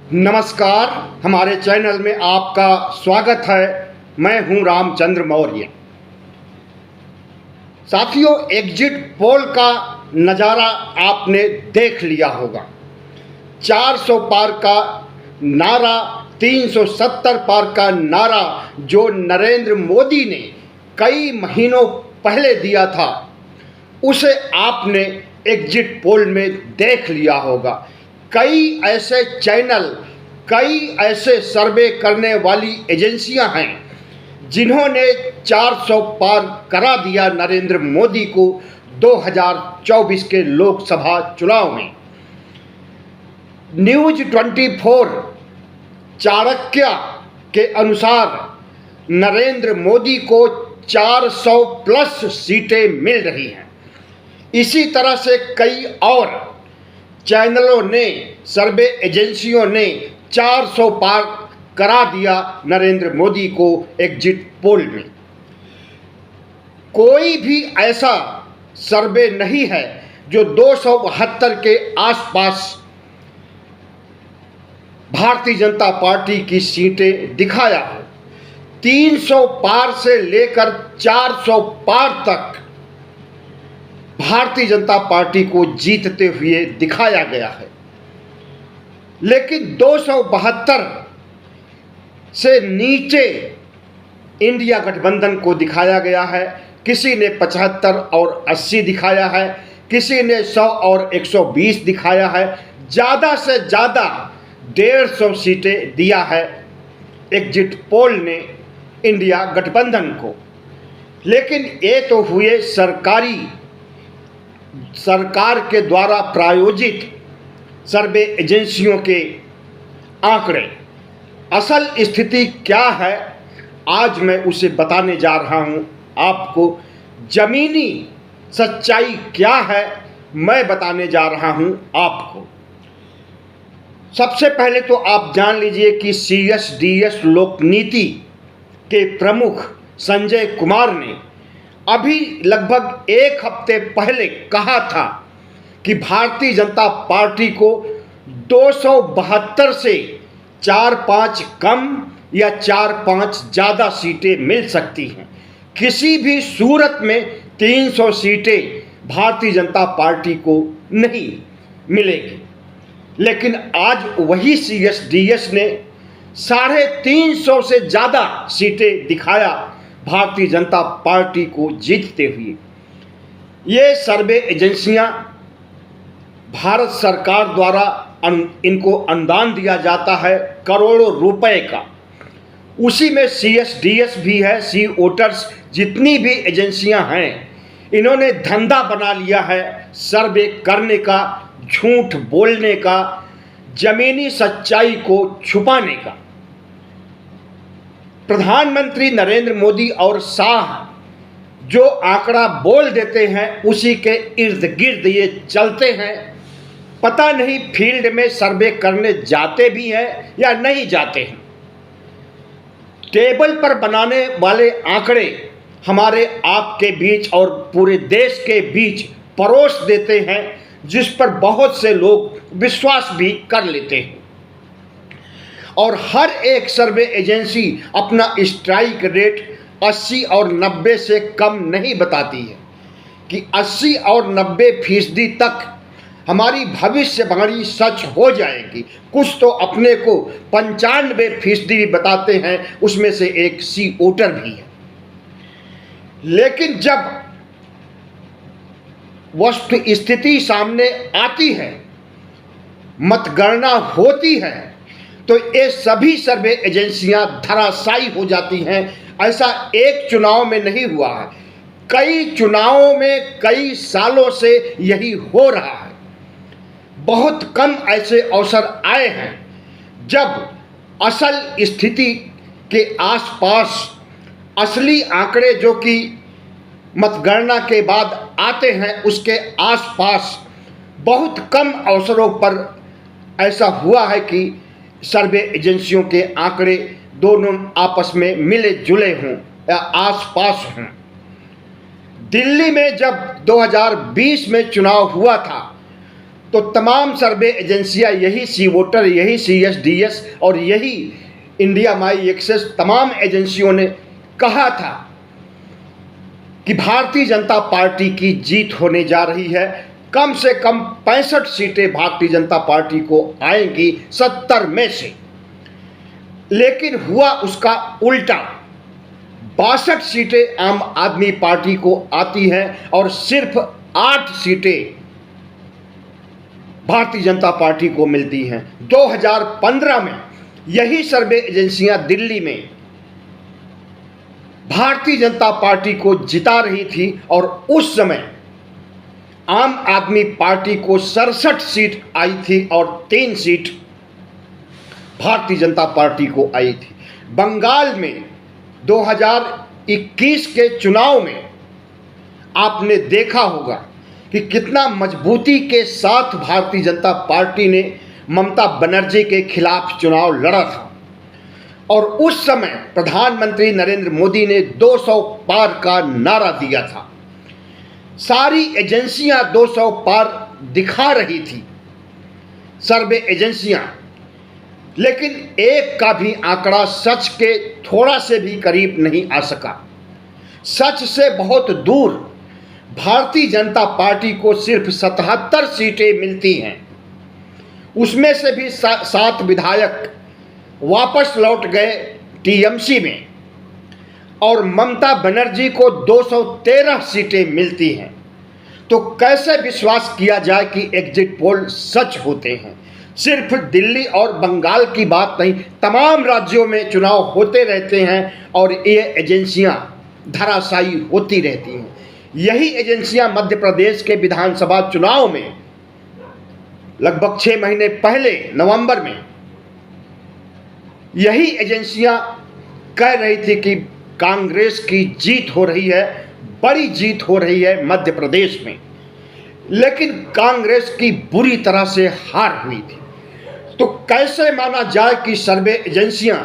नमस्कार, हमारे चैनल में आपका स्वागत है। मैं हूं रामचंद्र मौर्य। साथियों, एग्जिट पोल का नज़ारा आपने देख लिया होगा। 400 पार का नारा, 370 पार का नारा जो नरेंद्र मोदी ने कई महीनों पहले दिया था, उसे आपने एग्जिट पोल में देख लिया होगा। कई ऐसे चैनल, कई ऐसे सर्वे करने वाली एजेंसियां हैं जिन्होंने 400 पार करा दिया नरेंद्र मोदी को 2024 के लोकसभा चुनाव में। न्यूज 24 चाणक्य के अनुसार नरेंद्र मोदी को 400 प्लस सीटें मिल रही हैं। इसी तरह से कई और चैनलों ने, सर्वे एजेंसियों ने 400 पार करा दिया नरेंद्र मोदी को एग्जिट पोल में। कोई भी ऐसा सर्वे नहीं है जो 272 के आसपास भारतीय जनता पार्टी की सीटें दिखाया है। 300 पार से लेकर 400 पार तक भारतीय जनता पार्टी को जीतते हुए दिखाया गया है, लेकिन 272 से नीचे इंडिया गठबंधन को दिखाया गया है। किसी ने 75 और 80 दिखाया है, किसी ने 100 और 120 दिखाया है। ज़्यादा से ज़्यादा 150 सीटें दिया है एग्जिट पोल ने इंडिया गठबंधन को। लेकिन ये तो हुए सरकार के द्वारा प्रायोजित सर्वे एजेंसियों के आंकड़े। असल स्थिति क्या है, आज मैं उसे बताने जा रहा हूं आपको। जमीनी सच्चाई क्या है, मैं बताने जा रहा हूं आपको। सबसे पहले तो आप जान लीजिए कि CSDS लोकनीति के प्रमुख संजय कुमार ने अभी लगभग एक हफ्ते पहले कहा था कि भारतीय जनता पार्टी को 272 से 4-5 कम या 4-5 ज़्यादा सीटें मिल सकती हैं। किसी भी सूरत में 300 सीटें भारतीय जनता पार्टी को नहीं मिलेगी। लेकिन आज वही CSDS ने 350 से ज़्यादा सीटें दिखाया भारतीय जनता पार्टी को जीतते हुए। ये सर्वे एजेंसियां भारत सरकार द्वारा इनको अनुदान दिया जाता है करोड़ों रुपए का। उसी में CSDS भी है, सी वोटर्स, जितनी भी एजेंसियां हैं, इन्होंने धंधा बना लिया है सर्वे करने का, झूठ बोलने का, जमीनी सच्चाई को छुपाने का। प्रधानमंत्री नरेंद्र मोदी और शाह जो आंकड़ा बोल देते हैं उसी के इर्द गिर्द ये चलते हैं। पता नहीं फील्ड में सर्वे करने जाते भी हैं या नहीं जाते हैं। टेबल पर बनाने वाले आंकड़े हमारे आपके बीच और पूरे देश के बीच परोस देते हैं, जिस पर बहुत से लोग विश्वास भी कर लेते हैं। और हर एक सर्वे एजेंसी अपना स्ट्राइक रेट 80 और 90 से कम नहीं बताती है कि 80 और 90% तक हमारी भविष्यवाणी सच हो जाएगी। कुछ तो अपने को 95% भी बताते हैं, उसमें से एक सी वोटर भी है। लेकिन जब वस्तु स्थिति सामने आती है, मतगणना होती है, तो ये सभी सर्वे एजेंसियां धराशायी हो जाती हैं। ऐसा एक चुनाव में नहीं हुआ है, कई चुनावों में कई सालों से यही हो रहा है। बहुत कम ऐसे अवसर आए हैं जब असल स्थिति के आसपास असली आंकड़े जो कि मतगणना के बाद आते हैं, उसके आसपास बहुत कम अवसरों पर ऐसा हुआ है कि सर्वे एजेंसियों के आंकड़े दोनों आपस में मिले जुले हों या आसपास हों। दिल्ली में जब 2020 में चुनाव हुआ था तो तमाम सर्वे एजेंसियां, यही सी वोटर, यही CSDS और यही इंडिया माई एक्सेस, तमाम एजेंसियों ने कहा था कि भारतीय जनता पार्टी की जीत होने जा रही है। कम से कम 65 सीटें भारतीय जनता पार्टी को आएंगी 70 में से। लेकिन हुआ उसका उल्टा, 62 सीटें आम आदमी पार्टी को आती हैं और सिर्फ 8 सीटें भारतीय जनता पार्टी को मिलती हैं। 2015 में यही सर्वे एजेंसियां दिल्ली में भारतीय जनता पार्टी को जिता रही थी और उस समय आम आदमी पार्टी को 67 सीट आई थी और 3 सीट भारतीय जनता पार्टी को आई थी। बंगाल में 2021 के चुनाव में आपने देखा होगा कि कितना मजबूती के साथ भारतीय जनता पार्टी ने ममता बनर्जी के खिलाफ चुनाव लड़ा था और उस समय प्रधानमंत्री नरेंद्र मोदी ने 200 पार का नारा दिया था। सारी एजेंसियां 200 पार दिखा रही थी, सर्वे एजेंसियां, लेकिन एक का भी आंकड़ा सच के थोड़ा से भी करीब नहीं आ सका। सच से बहुत दूर भारतीय जनता पार्टी को सिर्फ 77 सीटें मिलती हैं। उसमें से भी 7 विधायक वापस लौट गए TMC में और ममता बनर्जी को 213 सीटें मिलती हैं। तो कैसे विश्वास किया जाए कि एग्जिट पोल सच होते हैं? सिर्फ दिल्ली और बंगाल की बात नहीं, तमाम राज्यों में चुनाव होते रहते हैं और ये एजेंसियां धराशायी होती रहती हैं। यही एजेंसियां मध्य प्रदेश के विधानसभा चुनाव में लगभग 6 महीने पहले नवंबर में यही एजेंसियां कह रही थी कि कांग्रेस की जीत हो रही है, बड़ी जीत हो रही है मध्य प्रदेश में, लेकिन कांग्रेस की बुरी तरह से हार हुई थी। तो कैसे माना जाए कि सर्वे एजेंसियां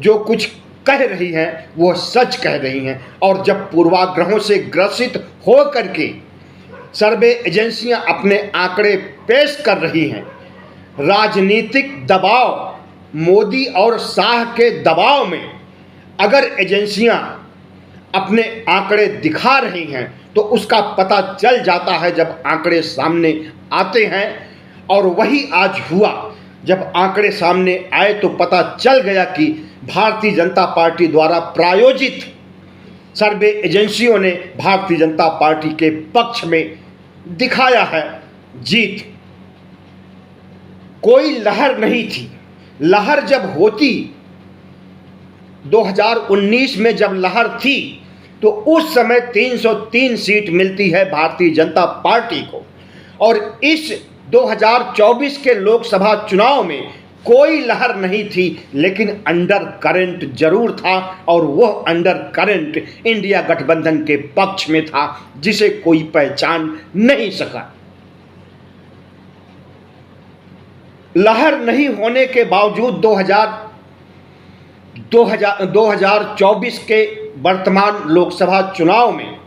जो कुछ कह रही हैं वो सच कह रही हैं? और जब पूर्वाग्रहों से ग्रसित हो करके सर्वे एजेंसियां अपने आंकड़े पेश कर रही हैं, राजनीतिक दबाव, मोदी और शाह के दबाव में अगर एजेंसियां अपने आंकड़े दिखा रही हैं तो उसका पता चल जाता है जब आंकड़े सामने आते हैं। और वही आज हुआ, जब आंकड़े सामने आए तो पता चल गया कि भारतीय जनता पार्टी द्वारा प्रायोजित सर्वे एजेंसियों ने भारतीय जनता पार्टी के पक्ष में दिखाया है जीत। कोई लहर नहीं थी। लहर जब होती, 2019 में जब लहर थी तो उस समय 303 सीट मिलती है भारतीय जनता पार्टी को, और इस 2024 के लोकसभा चुनाव में कोई लहर नहीं थी, लेकिन अंडर करंट जरूर था और वह अंडर करंट इंडिया गठबंधन के पक्ष में था जिसे कोई पहचान नहीं सका। लहर नहीं होने के बावजूद 2024 के वर्तमान लोकसभा चुनाव में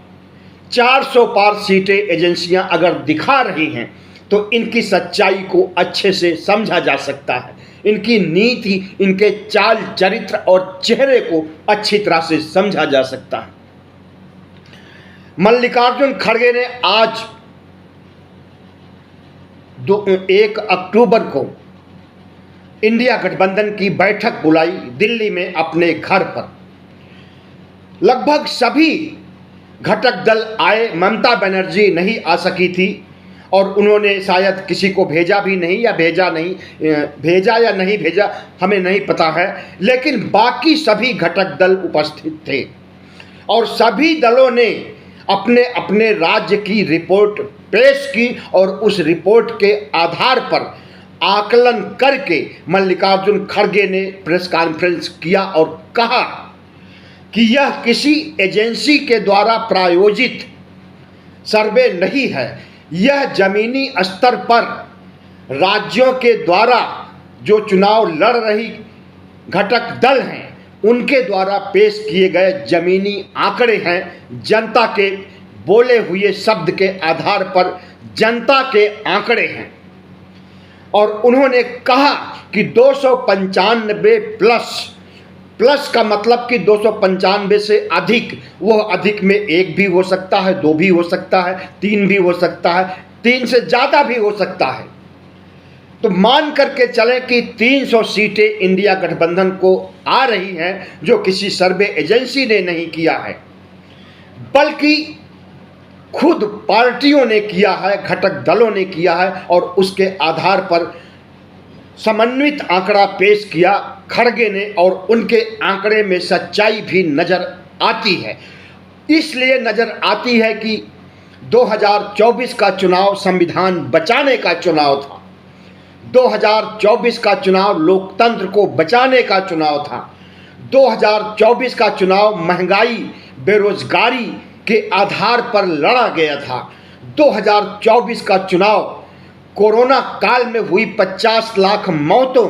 400 पार सीटें एजेंसियां अगर दिखा रही हैं तो इनकी सच्चाई को अच्छे से समझा जा सकता है। इनकी नीति, इनके चाल चरित्र और चेहरे को अच्छी तरह से समझा जा सकता है। मल्लिकार्जुन खड़गे ने आज 1 अक्टूबर को इंडिया गठबंधन की बैठक बुलाई दिल्ली में अपने घर पर। लगभग सभी घटक दल आए, ममता बनर्जी नहीं आ सकी थी और उन्होंने शायद किसी को भेजा भी नहीं, या भेजा या नहीं भेजा हमें नहीं पता है, लेकिन बाकी सभी घटक दल उपस्थित थे और सभी दलों ने अपने अपने राज्य की रिपोर्ट पेश की और उस रिपोर्ट के आधार पर आकलन करके मल्लिकार्जुन खड़गे ने प्रेस कॉन्फ्रेंस किया और कहा कि यह किसी एजेंसी के द्वारा प्रायोजित सर्वे नहीं है, यह जमीनी स्तर पर राज्यों के द्वारा जो चुनाव लड़ रही घटक दल हैं उनके द्वारा पेश किए गए जमीनी आंकड़े हैं। जनता के बोले हुए शब्द के आधार पर जनता के आंकड़े हैं। और उन्होंने कहा कि 295 प्लस का मतलब कि 295 से अधिक, वह अधिक में 1 भी हो सकता है, 2 भी हो सकता है, 3 भी हो सकता है, 3 से ज़्यादा भी हो सकता है। तो मान करके चलें कि 300 सीटें इंडिया गठबंधन को आ रही हैं, जो किसी सर्वे एजेंसी ने नहीं किया है, बल्कि खुद पार्टियों ने किया है, घटक दलों ने किया है, और उसके आधार पर समन्वित आंकड़ा पेश किया खड़गे ने, और उनके आंकड़े में सच्चाई भी नज़र आती है। इसलिए नज़र आती है कि 2024 का चुनाव संविधान बचाने का चुनाव था, 2024 का चुनाव लोकतंत्र को बचाने का चुनाव था, 2024 का चुनाव महंगाई बेरोजगारी के आधार पर लड़ा गया था, 2024 का चुनाव कोरोना काल में हुई 50 लाख मौतों,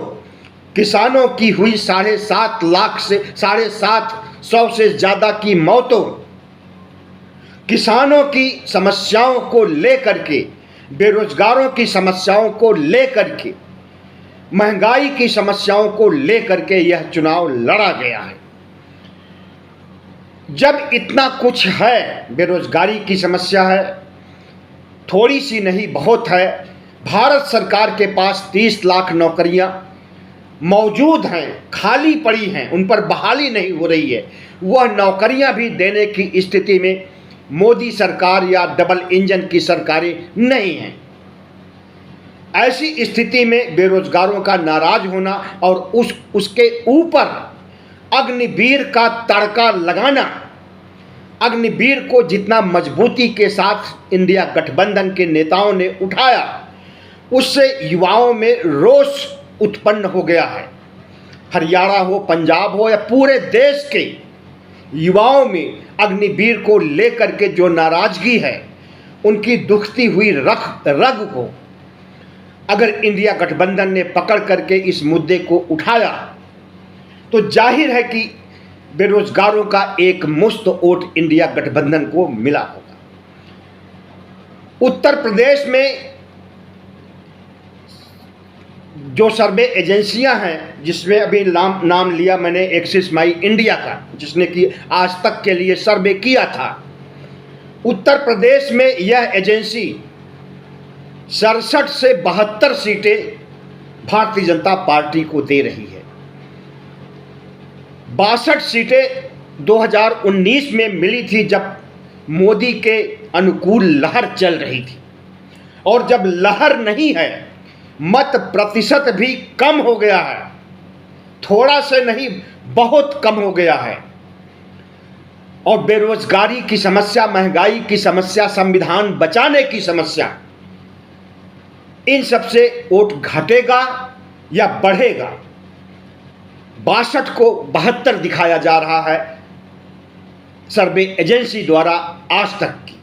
किसानों की हुई 7.5 लाख से 750 से ज़्यादा की मौतों, किसानों की समस्याओं को लेकर के, बेरोजगारों की समस्याओं को लेकर के, महंगाई की समस्याओं को लेकर के यह चुनाव लड़ा गया है। जब इतना कुछ है, बेरोजगारी की समस्या है, थोड़ी सी नहीं बहुत है, भारत सरकार के पास 30 लाख नौकरियां मौजूद हैं, खाली पड़ी हैं, उन पर बहाली नहीं हो रही है, वह नौकरियां भी देने की स्थिति में मोदी सरकार या डबल इंजन की सरकारें नहीं हैं। ऐसी स्थिति में बेरोजगारों का नाराज होना और उसके ऊपर अग्निवीर का तड़का लगाना, अग्निवीर को जितना मजबूती के साथ इंडिया गठबंधन के नेताओं ने उठाया, उससे युवाओं में रोष उत्पन्न हो गया है। हरियाणा हो, पंजाब हो या पूरे देश के युवाओं में अग्निवीर को लेकर के जो नाराजगी है, उनकी दुखती हुई रग को अगर इंडिया गठबंधन ने पकड़ करके इस मुद्दे को उठाया, तो जाहिर है कि बेरोजगारों का एक मुश्त वोट इंडिया गठबंधन को मिला होगा। उत्तर प्रदेश में जो सर्वे एजेंसियां हैं, जिसमें अभी नाम लिया मैंने एक्सिस माई इंडिया का, जिसने कि आज तक के लिए सर्वे किया था, उत्तर प्रदेश में यह एजेंसी 67 से 72 सीटें भारतीय जनता पार्टी को दे रही है। 62 सीटें 2019 में मिली थी, जब मोदी के अनुकूल लहर चल रही थी, और जब लहर नहीं है, मत प्रतिशत भी कम हो गया है, थोड़ा से नहीं बहुत कम हो गया है, और बेरोजगारी की समस्या, महंगाई की समस्या, संविधान बचाने की समस्या, इन सबसे वोट घटेगा या बढ़ेगा। 62 को 72 दिखाया जा रहा है सर्वे एजेंसी द्वारा आज तक की।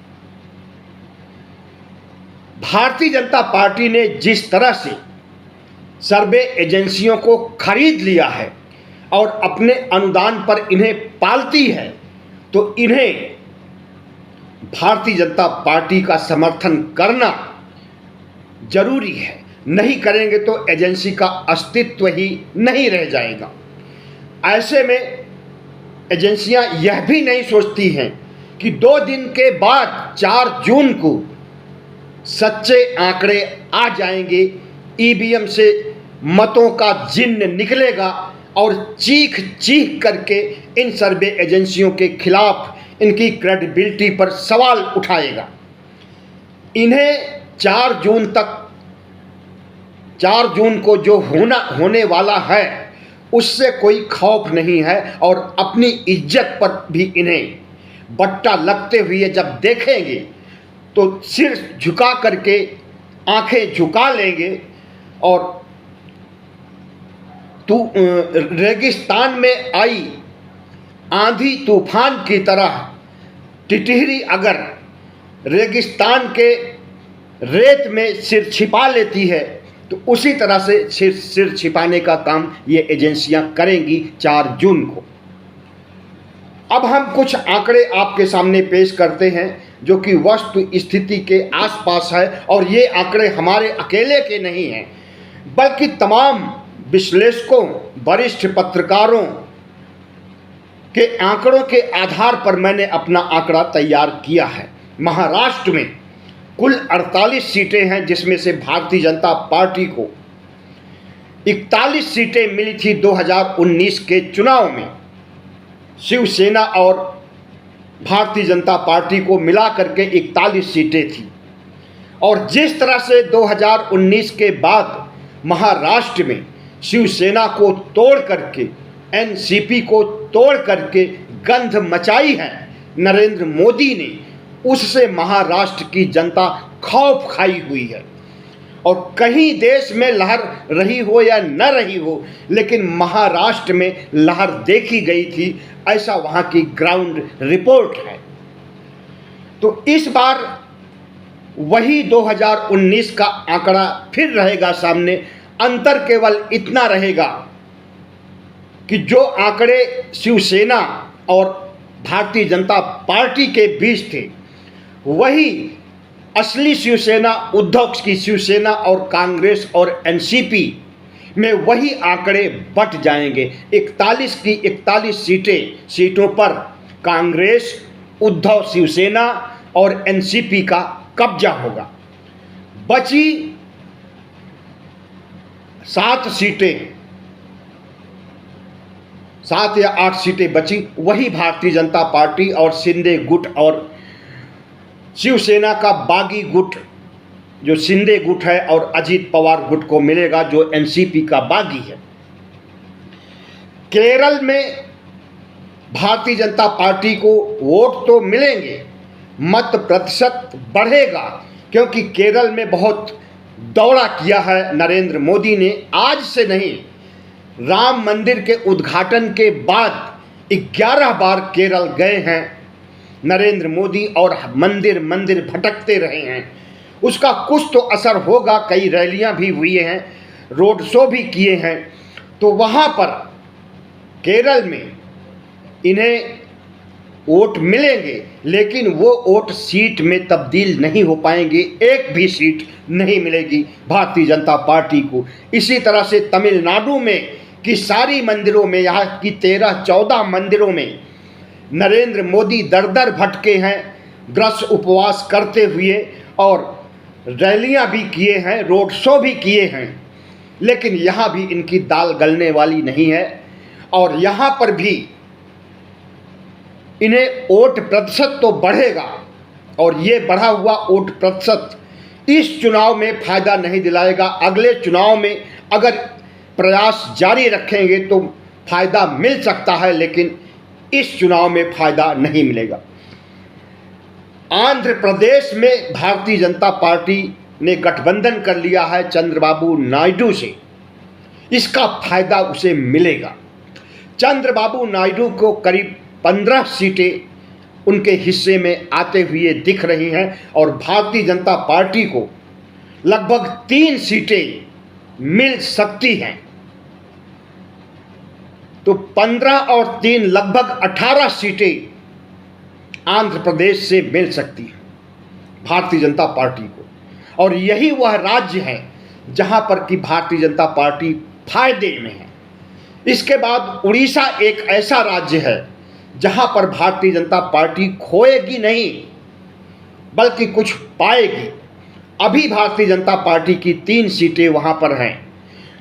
भारतीय जनता पार्टी ने जिस तरह से सर्वे एजेंसियों को खरीद लिया है और अपने अनुदान पर इन्हें पालती है, तो इन्हें भारतीय जनता पार्टी का समर्थन करना जरूरी है। नहीं करेंगे तो एजेंसी का अस्तित्व ही नहीं रह जाएगा। ऐसे में एजेंसियां यह भी नहीं सोचती हैं कि 2 दिन के बाद 4 जून को सच्चे आंकड़े आ जाएंगे, ईवीएम से मतों का जिन्न निकलेगा और चीख चीख करके इन सर्वे एजेंसियों के खिलाफ, इनकी क्रेडिबिलिटी पर सवाल उठाएगा। इन्हें 4 जून को जो होने वाला है, उससे कोई खौफ नहीं है, और अपनी इज्जत पर भी इन्हें बट्टा लगते हुए जब देखेंगे तो सिर झुका करके आंखें झुका लेंगे, और रेगिस्तान में आई आंधी तूफान की तरह टिटहरी अगर रेगिस्तान के रेत में सिर छिपा लेती है, तो उसी तरह से सिर छिपाने का काम ये एजेंसियां करेंगी 4 जून को। अब हम कुछ आंकड़े आपके सामने पेश करते हैं जो कि वस्तु स्थिति के आसपास है, और ये आंकड़े हमारे अकेले के नहीं हैं। बल्कि तमाम विश्लेषकों, वरिष्ठ पत्रकारों के आंकड़ों के आधार पर मैंने अपना आंकड़ा तैयार किया है। महाराष्ट्र में कुल 48 सीटें हैं, जिसमें से भारतीय जनता पार्टी को 41 सीटें मिली थी 2019 के चुनाव में। शिवसेना और भारतीय जनता पार्टी को मिला करके 41 सीटें थी। और जिस तरह से 2019 के बाद महाराष्ट्र में शिवसेना को तोड़ करके, एनसीपी को तोड़ करके गंध मचाई है नरेंद्र मोदी ने, उससे महाराष्ट्र की जनता खौफ खाई हुई है। और कहीं देश में लहर रही हो या न रही हो, लेकिन महाराष्ट्र में लहर देखी गई थी, ऐसा वहाँ की ग्राउंड रिपोर्ट है। तो इस बार वही 2019 का आंकड़ा फिर रहेगा सामने। अंतर केवल इतना रहेगा कि जो आंकड़े शिवसेना और भारतीय जनता पार्टी के बीच थे, वही असली शिवसेना, उद्धव की शिवसेना और कांग्रेस और एनसीपी में वही आंकड़े बट जाएंगे। 41 की 41 सीटों पर कांग्रेस, उद्धव शिवसेना और एनसीपी का कब्जा होगा। बची 7 सीटें, 7 या 8 सीटें बची, वही भारतीय जनता पार्टी और शिंदे गुट और शिवसेना का बागी गुट, जो शिंदे गुट है, और अजीत पवार गुट को मिलेगा, जो एनसीपी का बागी है। केरल में भारतीय जनता पार्टी को वोट तो मिलेंगे, मत प्रतिशत बढ़ेगा, क्योंकि केरल में बहुत दौरा किया है नरेंद्र मोदी ने। आज से नहीं, राम मंदिर के उद्घाटन के बाद 11 बार केरल गए हैं नरेंद्र मोदी और मंदिर मंदिर भटकते रहे हैं। उसका कुछ तो असर होगा। कई रैलियां भी हुई हैं, रोड शो भी किए हैं। तो वहाँ पर केरल में इन्हें वोट मिलेंगे, लेकिन वो वोट सीट में तब्दील नहीं हो पाएंगे। एक भी सीट नहीं मिलेगी भारतीय जनता पार्टी को। इसी तरह से तमिलनाडु में कि सारी मंदिरों में, यहाँ की 13-14 मंदिरों में नरेंद्र मोदी दर दर भटके हैं, व्रत उपवास करते हुए, और रैलियां भी किए हैं, रोड शो भी किए हैं, लेकिन यहाँ भी इनकी दाल गलने वाली नहीं है। और यहाँ पर भी इन्हें वोट प्रतिशत तो बढ़ेगा, और ये बढ़ा हुआ वोट प्रतिशत इस चुनाव में फ़ायदा नहीं दिलाएगा। अगले चुनाव में अगर प्रयास जारी रखेंगे तो फ़ायदा मिल सकता है, लेकिन इस चुनाव में फ़ायदा नहीं मिलेगा। आंध्र प्रदेश में भारतीय जनता पार्टी ने गठबंधन कर लिया है चंद्रबाबू नायडू से। इसका फ़ायदा उसे मिलेगा। चंद्रबाबू नायडू को करीब 15 सीटें उनके हिस्से में आते हुए दिख रही हैं, और भारतीय जनता पार्टी को लगभग 3 सीटें मिल सकती हैं। तो 15 और 3 लगभग 18 सीटें आंध्र प्रदेश से मिल सकती हैं भारतीय जनता पार्टी को। और यही वह राज्य है जहां पर कि भारतीय जनता पार्टी फायदे में है। इसके बाद उड़ीसा एक ऐसा राज्य है जहां पर भारतीय जनता पार्टी खोएगी नहीं, बल्कि कुछ पाएगी। अभी भारतीय जनता पार्टी की 3 सीटें वहां पर हैं,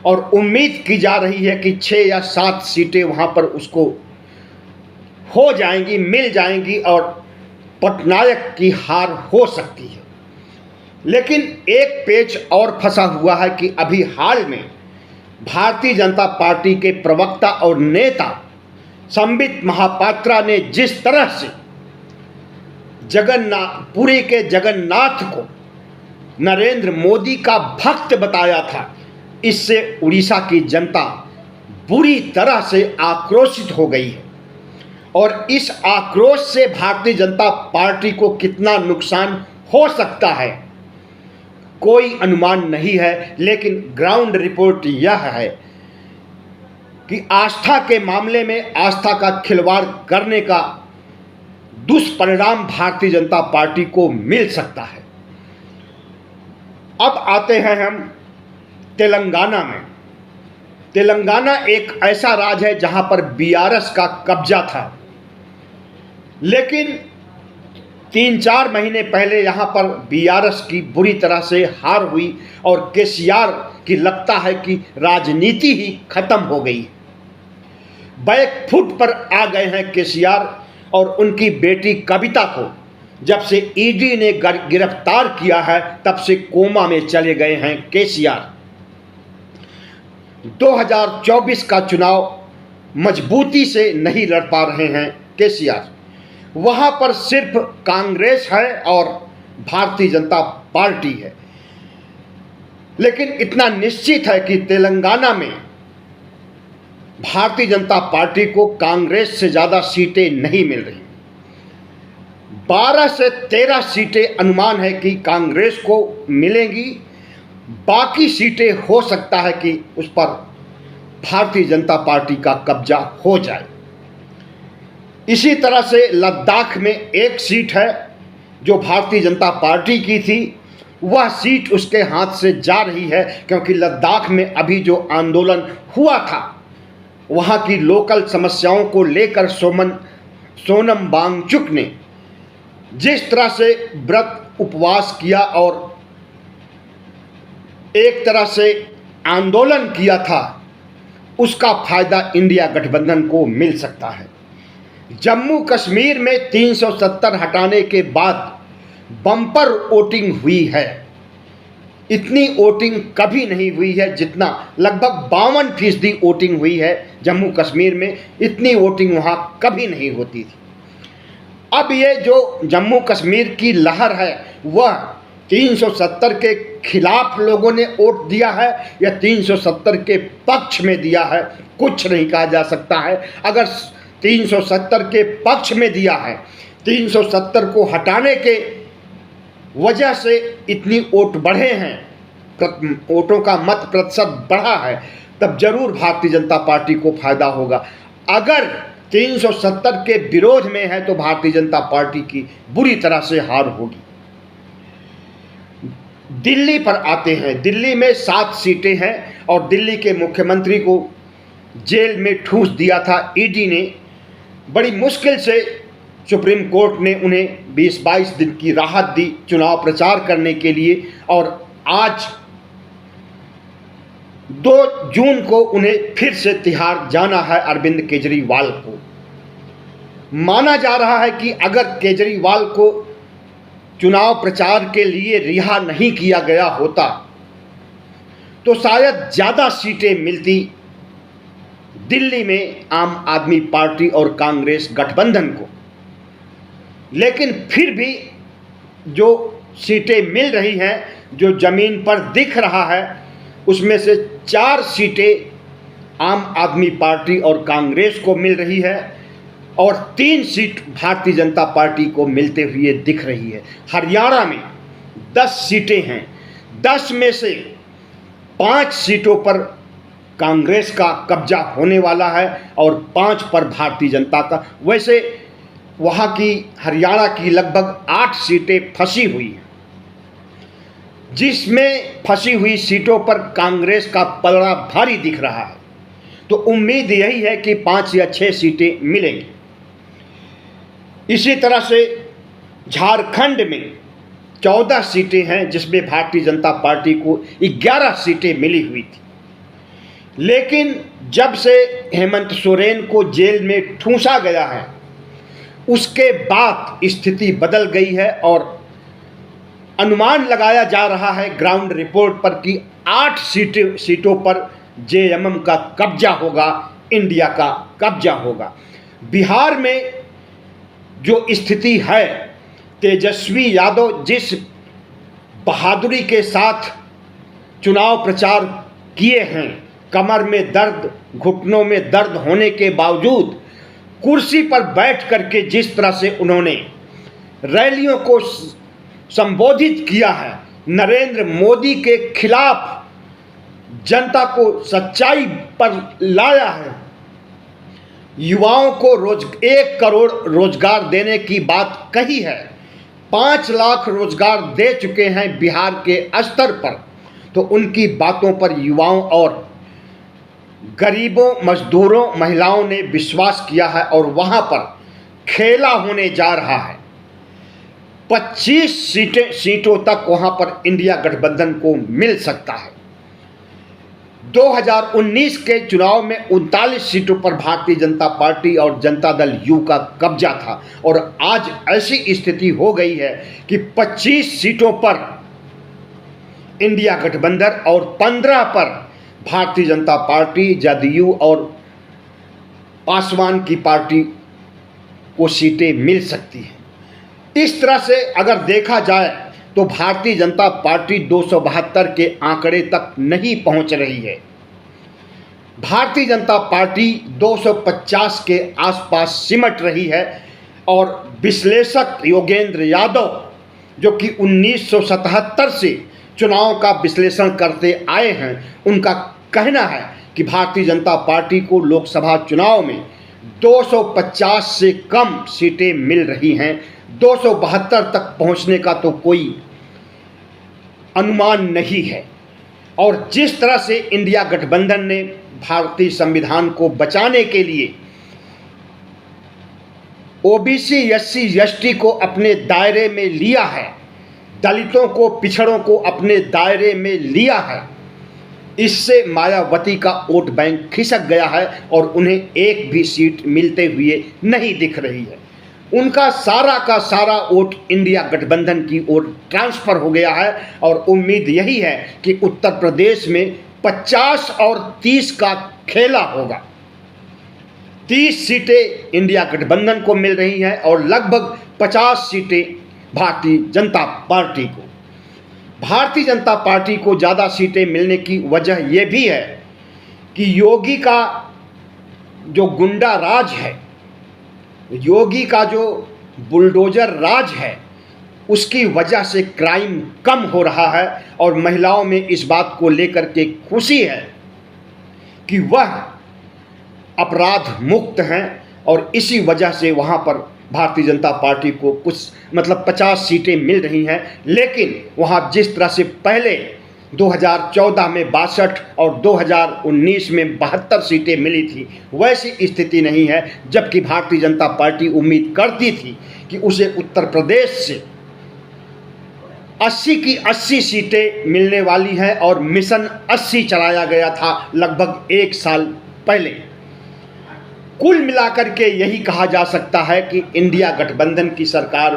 और उम्मीद की जा रही है कि 6 या 7 सीटें वहां पर उसको हो जाएंगी, मिल जाएंगी, और पटनायक की हार हो सकती है। लेकिन एक पेच और फंसा हुआ है कि अभी हाल में भारतीय जनता पार्टी के प्रवक्ता और नेता संबित महापात्रा ने जिस तरह से पुरी के जगन्नाथ को नरेंद्र मोदी का भक्त बताया था, इससे उड़ीसा की जनता बुरी तरह से आक्रोशित हो गई है। और इस आक्रोश से भारतीय जनता पार्टी को कितना नुकसान हो सकता है, कोई अनुमान नहीं है। लेकिन ग्राउंड रिपोर्ट यह है कि आस्था के मामले में आस्था का खिलवाड़ करने का दुष्परिणाम भारतीय जनता पार्टी को मिल सकता है। अब आते हैं हम तेलंगाना में। तेलंगाना एक ऐसा राज्य है जहां पर बीआरएस का कब्जा था, लेकिन 3-4 महीने पहले यहाँ पर बीआरएस की बुरी तरह से हार हुई और केसीआर की लगता है कि राजनीति ही खत्म हो गई। बैकफुट पर आ गए हैं केसीआर और उनकी बेटी कविता को जब से ईडी ने गिरफ्तार किया है तब से कोमा में चले गए हैं केसीआर। 2024 का चुनाव मजबूती से नहीं लड़ पा रहे हैं केसीआर। वहां पर सिर्फ कांग्रेस है और भारतीय जनता पार्टी है, लेकिन इतना निश्चित है कि तेलंगाना में भारतीय जनता पार्टी को कांग्रेस से ज़्यादा सीटें नहीं मिल रही। 12 से 13 सीटें अनुमान है कि कांग्रेस को मिलेंगी, बाकी सीटें हो सकता है कि उस पर भारतीय जनता पार्टी का कब्जा हो जाए। इसी तरह से लद्दाख में एक सीट है जो भारतीय जनता पार्टी की थी, वह सीट उसके हाथ से जा रही है क्योंकि लद्दाख में अभी जो आंदोलन हुआ था वहाँ की लोकल समस्याओं को लेकर सोनम वांगचुक ने जिस तरह से व्रत उपवास किया और एक तरह से आंदोलन किया था, उसका फायदा इंडिया गठबंधन को मिल सकता है। जम्मू कश्मीर में 370 हटाने के बाद बम्पर वोटिंग हुई है। इतनी वोटिंग कभी नहीं हुई है जितना, लगभग 52% वोटिंग हुई है जम्मू कश्मीर में। इतनी वोटिंग वहाँ कभी नहीं होती थी। अब ये जो जम्मू कश्मीर की लहर है वह 370 के खिलाफ लोगों ने वोट दिया है या 370 के पक्ष में दिया है, कुछ नहीं कहा जा सकता है। अगर 370 के पक्ष में दिया है, 370 को हटाने के वजह से इतनी वोट बढ़े हैं, वोटों का मत प्रतिशत बढ़ा है, तब जरूर भारतीय जनता पार्टी को फायदा होगा। अगर 370 के विरोध में है तो भारतीय जनता पार्टी की बुरी तरह से हार होगी। दिल्ली पर आते हैं। दिल्ली में 7 सीटें हैं और दिल्ली के मुख्यमंत्री को जेल में ठूंस दिया था ईडी ने। बड़ी मुश्किल से सुप्रीम कोर्ट ने उन्हें 20-22 दिन की राहत दी चुनाव प्रचार करने के लिए और आज 2 जून को उन्हें फिर से तिहाड़ जाना है अरविंद केजरीवाल को। माना जा रहा है कि अगर केजरीवाल को चुनाव प्रचार के लिए रिहा नहीं किया गया होता तो शायद ज़्यादा सीटें मिलती दिल्ली में आम आदमी पार्टी और कांग्रेस गठबंधन को। लेकिन फिर भी जो सीटें मिल रही हैं, जो ज़मीन पर दिख रहा है, उसमें से 4 सीटें आम आदमी पार्टी और कांग्रेस को मिल रही है और 3 सीट भारतीय जनता पार्टी को मिलते हुए दिख रही है। हरियाणा में 10 सीटें हैं, 10 में से 5 सीटों पर कांग्रेस का कब्जा होने वाला है और 5 पर भारतीय जनता का। वैसे वहाँ की हरियाणा की लगभग 8 सीटें फंसी हुई हैं, जिसमें फंसी हुई सीटों पर कांग्रेस का पलड़ा भारी दिख रहा है। तो उम्मीद यही है कि 5 या 6 सीटें मिलेंगी। इसी तरह से झारखंड में 14 सीटें हैं जिसमें भारतीय जनता पार्टी को 11 सीटें मिली हुई थी। लेकिन जब से हेमंत सोरेन को जेल में ठूंसा गया है उसके बाद स्थिति बदल गई है और अनुमान लगाया जा रहा है ग्राउंड रिपोर्ट पर कि 8 सीटों पर जेएमएम का कब्जा होगा, इंडिया का कब्जा होगा। बिहार में जो स्थिति है, तेजस्वी यादव जिस बहादुरी के साथ चुनाव प्रचार किए हैं, कमर में दर्द, घुटनों में दर्द होने के बावजूद कुर्सी पर बैठ करके जिस तरह से उन्होंने रैलियों को संबोधित किया है, नरेंद्र मोदी के खिलाफ जनता को सच्चाई पर लाया है, युवाओं को 1 करोड़ रोजगार देने की बात कही है, 5 लाख रोजगार दे चुके हैं बिहार के स्तर पर। तो उनकी बातों पर युवाओं और गरीबों, मजदूरों, महिलाओं ने विश्वास किया है और वहां पर खेला होने जा रहा है। 25 सीटों तक वहां पर इंडिया गठबंधन को मिल सकता है। 2019 के चुनाव में 39 सीटों पर भारतीय जनता पार्टी और जनता दल यू का कब्जा था और आज ऐसी स्थिति हो गई है कि 25 सीटों पर इंडिया गठबंधन और 15 पर भारतीय जनता पार्टी, जदयू और पासवान की पार्टी को सीटें मिल सकती हैं। इस तरह से अगर देखा जाए तो भारतीय जनता पार्टी 272 के आंकड़े तक नहीं पहुंच रही है। भारतीय जनता पार्टी 250 के आसपास सिमट रही है और विश्लेषक योगेंद्र यादव, जो कि 1977 से चुनाव का विश्लेषण करते आए हैं, उनका कहना है कि भारतीय जनता पार्टी को लोकसभा चुनाव में 250 से कम सीटें मिल रही हैं। 272 तक पहुंचने का तो कोई अनुमान नहीं है। और जिस तरह से इंडिया गठबंधन ने भारतीय संविधान को बचाने के लिए ओबीसी, एससी, एसटी को अपने दायरे में लिया है, दलितों को, पिछड़ों को अपने दायरे में लिया है, इससे मायावती का वोट बैंक खिसक गया है और उन्हें एक भी सीट मिलते हुए नहीं दिख रही है। उनका सारा का सारा वोट इंडिया गठबंधन की ओर ट्रांसफर हो गया है और उम्मीद यही है कि उत्तर प्रदेश में 50 और 30 का खेला होगा। 30 सीटें इंडिया गठबंधन को मिल रही हैं और लगभग 50 सीटें भारतीय जनता पार्टी को। भारतीय जनता पार्टी को ज़्यादा सीटें मिलने की वजह यह भी है कि योगी का जो गुंडा राज है, योगी का जो बुलडोजर राज है, उसकी वजह से क्राइम कम हो रहा है और महिलाओं में इस बात को लेकर के खुशी है कि वह अपराध मुक्त हैं और इसी वजह से वहाँ पर भारतीय जनता पार्टी को कुछ 50 सीटें मिल रही हैं। लेकिन वहाँ जिस तरह से पहले 2014 में 62 और 2019 में 72 सीटें मिली थी, वैसी स्थिति नहीं है। जबकि भारतीय जनता पार्टी उम्मीद करती थी कि उसे उत्तर प्रदेश से 80 की 80 सीटें मिलने वाली हैं और मिशन 80 चलाया गया था लगभग 1 साल पहले। कुल मिलाकर के यही कहा जा सकता है कि इंडिया गठबंधन की सरकार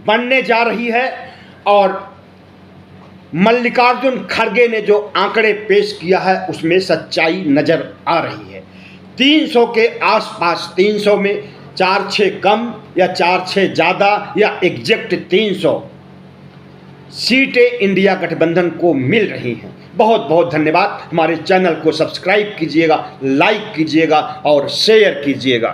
बनने जा रही है और मल्लिकार्जुन खड़गे ने जो आंकड़े पेश किया है उसमें सच्चाई नजर आ रही है। 300 के आसपास, 300 में 4-6 कम या 4-6 ज़्यादा या एग्जैक्ट 300 सीटें इंडिया गठबंधन को मिल रही हैं। बहुत बहुत धन्यवाद। हमारे चैनल को सब्सक्राइब कीजिएगा, लाइक कीजिएगा और शेयर कीजिएगा।